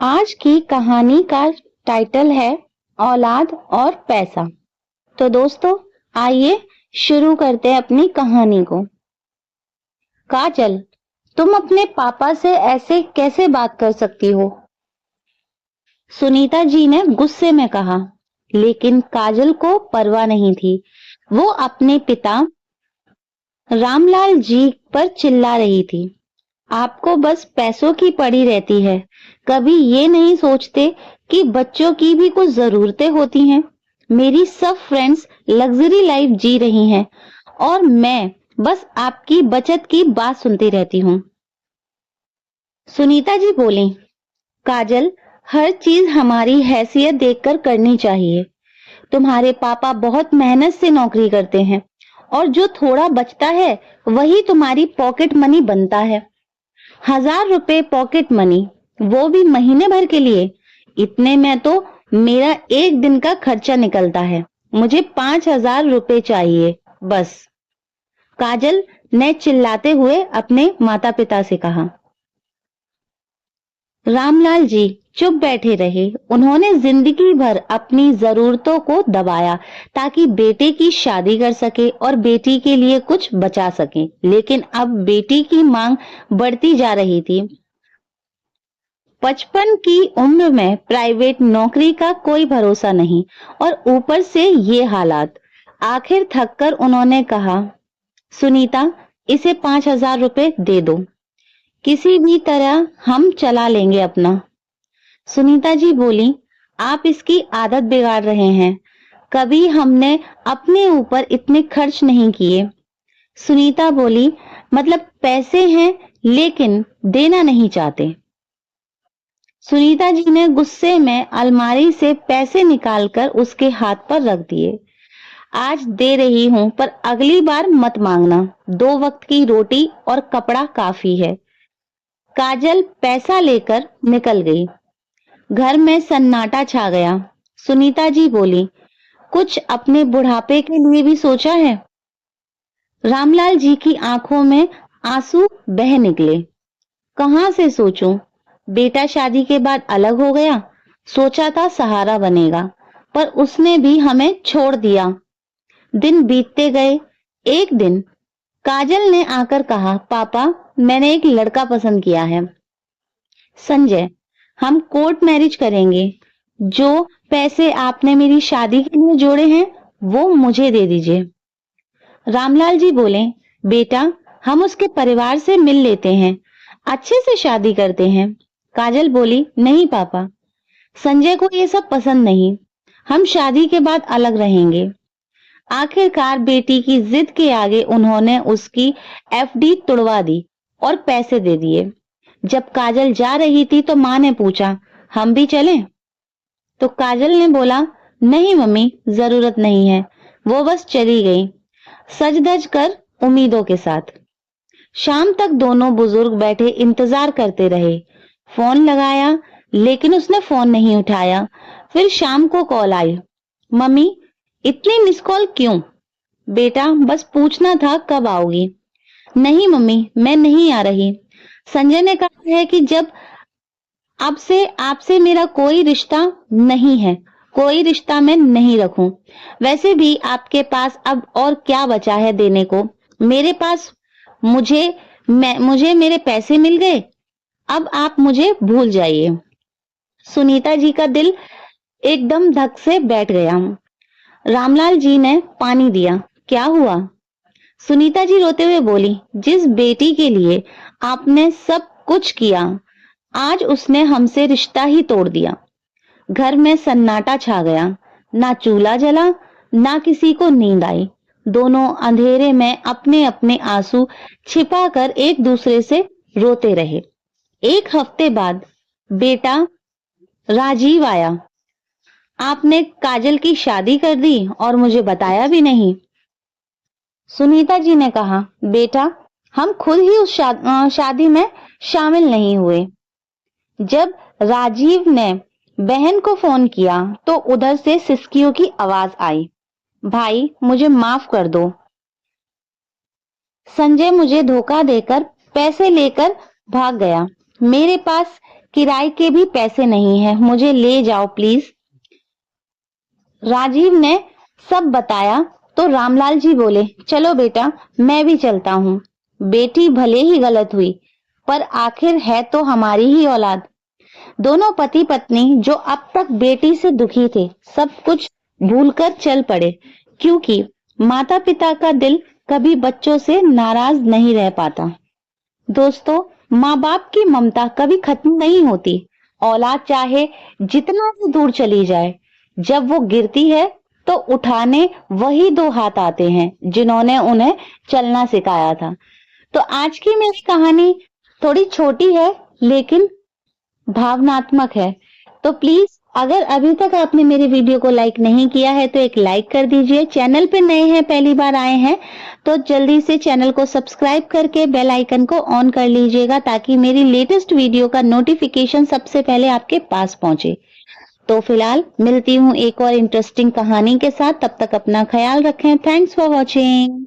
आज की कहानी का टाइटल है औलाद और पैसा। तो दोस्तों आइए शुरू करते हैं अपनी कहानी को। काजल, तुम अपने पापा से ऐसे कैसे बात कर सकती हो? सुनीता जी ने गुस्से में कहा, लेकिन काजल को परवाह नहीं थी। वो अपने पिता रामलाल जी पर चिल्ला रही थी। आपको बस पैसों की पड़ी रहती है, कभी ये नहीं सोचते कि बच्चों की भी कुछ जरूरतें होती हैं। मेरी सब फ्रेंड्स लग्जरी लाइफ जी रही हैं और मैं बस आपकी बचत की बात सुनती रहती हूँ। सुनीता जी बोली, काजल, हर चीज हमारी हैसियत देखकर करनी चाहिए। तुम्हारे पापा बहुत मेहनत से नौकरी करते हैं और जो थोड़ा बचता है वही तुम्हारी पॉकेट मनी बनता है। 1,000 रुपए पॉकेट मनी, वो भी महीने भर के लिए। इतने में तो मेरा एक दिन का खर्चा निकलता है। मुझे 5,000 रुपए चाहिए बस। काजल ने चिल्लाते हुए अपने माता पिता से कहा। रामलाल जी चुप बैठे रहे। उन्होंने जिंदगी भर अपनी जरूरतों को दबाया ताकि बेटे की शादी कर सके और बेटी के लिए कुछ बचा सके, लेकिन अब बेटी की मांग बढ़ती जा रही थी। 55 की उम्र में प्राइवेट नौकरी का कोई भरोसा नहीं और ऊपर से ये हालात। आखिर थककर उन्होंने कहा, सुनीता, इसे 5,000 रुपए दे दो, किसी भी तरह हम चला लेंगे अपना। सुनीता जी बोली, आप इसकी आदत बिगाड़ रहे हैं। कभी हमने अपने ऊपर इतने खर्च नहीं किए। सुनीता बोली, मतलब पैसे हैं लेकिन देना नहीं चाहते। सुनीता जी ने गुस्से में अलमारी से पैसे निकालकर उसके हाथ पर रख दिए। आज दे रही हूं पर अगली बार मत मांगना। 2 वक्त की रोटी और कपड़ा काफी है। काजल पैसा लेकर निकल गई। घर में सन्नाटा छा गया। सुनीता जी बोली, कुछ अपने बुढ़ापे के लिए भी सोचा है? रामलाल जी की आंखों में आंसू बह निकले। कहां से सोचूं? बेटा शादी के बाद अलग हो गया। सोचा था सहारा बनेगा, पर उसने भी हमें छोड़ दिया। दिन बीतते गए। एक दिन काजल ने आकर कहा, पापा, मैंने एक लड़का पसंद किया है, संजय। हम कोर्ट मैरिज करेंगे। जो पैसे आपने मेरी शादी के लिए जोड़े हैं वो मुझे दे दीजिए। रामलाल जी बोले, बेटा, हम उसके परिवार से मिल लेते हैं, अच्छे से शादी करते हैं। काजल बोली, नहीं पापा, संजय को ये सब पसंद नहीं। हम शादी के बाद अलग रहेंगे। आखिरकार बेटी की जिद के आगे उन्होंने उसकी एफडी तुड़वा दी और पैसे दे दिए। जब काजल जा रही थी तो माँ ने पूछा, हम भी चलें? तो काजल ने बोला, नहीं मम्मी, जरूरत नहीं है। वो बस चली गई, सज धज कर उम्मीदों के साथ। शाम तक दोनों बुजुर्ग बैठे इंतजार करते रहे। फोन लगाया लेकिन उसने फोन नहीं उठाया। फिर शाम को कॉल आई, मम्मी, इतनी मिस कॉल क्यों? बेटा, बस पूछना था कब आओगी। नहीं मम्मी, मैं नहीं आ रही। संजय ने कहा है कि जब अब से आपसे मेरा कोई रिश्ता नहीं है, कोई रिश्ता मैं नहीं रखूं। वैसे भी आपके पास अब और क्या बचा है देने को? मेरे पास मुझे मेरे पैसे मिल गए। अब आप मुझे भूल जाइए। सुनीता जी का दिल एकदम धक से बैठ गया। रामलाल जी ने पानी दिया। क्या हुआ? सुनीता जी रोते हुए बोली, जिस बेटी के लिए आपने सब कुछ किया, आज उसने हमसे रिश्ता ही तोड़ दिया। घर में सन्नाटा छा गया। ना चूल्हा जला, ना किसी को नींद आई। दोनों अंधेरे में अपने अपने आंसू छिपाकर एक दूसरे से रोते रहे। 1 हफ्ते बाद बेटा राजीव आया। आपने काजल की शादी कर दी और मुझे बताया भी नहीं। सुनीता जी ने कहा, बेटा, हम खुद ही उस शादी में शामिल नहीं हुए। जब राजीव ने बहन को फोन किया तो उधर से सिसकियों की आवाज आई, भाई, मुझे माफ कर दो। संजय मुझे धोखा देकर पैसे लेकर भाग गया। मेरे पास किराए के भी पैसे नहीं है, मुझे ले जाओ प्लीज। राजीव ने सब बताया तो रामलाल जी बोले, चलो बेटा मैं भी चलता हूँ। बेटी भले ही गलत हुई पर आखिर है तो हमारी ही औलाद। दोनों पति पत्नी जो अब तक बेटी से दुखी थे, सब कुछ भूलकर चल पड़े, क्योंकि माता पिता का दिल कभी बच्चों से नाराज नहीं रह पाता। दोस्तों, माँ बाप की ममता कभी खत्म नहीं होती। औलाद चाहे जितना भी दूर चली जाए, जब वो गिरती है तो उठाने वही दो हाथ आते हैं जिन्होंने उन्हें चलना सिखाया था। तो आज की मेरी कहानी थोड़ी छोटी है लेकिन भावनात्मक है। तो प्लीज अगर अभी तक आपने मेरी वीडियो को लाइक नहीं किया है तो एक लाइक कर दीजिए। चैनल पे नए हैं, पहली बार आए हैं तो जल्दी से चैनल को सब्सक्राइब करके बेल आइकन को ऑन कर लीजिएगा ताकि मेरी लेटेस्ट वीडियो का नोटिफिकेशन सबसे पहले आपके पास पहुंचे। तो फिलहाल मिलती हूँ एक और इंटरेस्टिंग कहानी के साथ, तब तक अपना ख्याल रखें। Thanks for watching.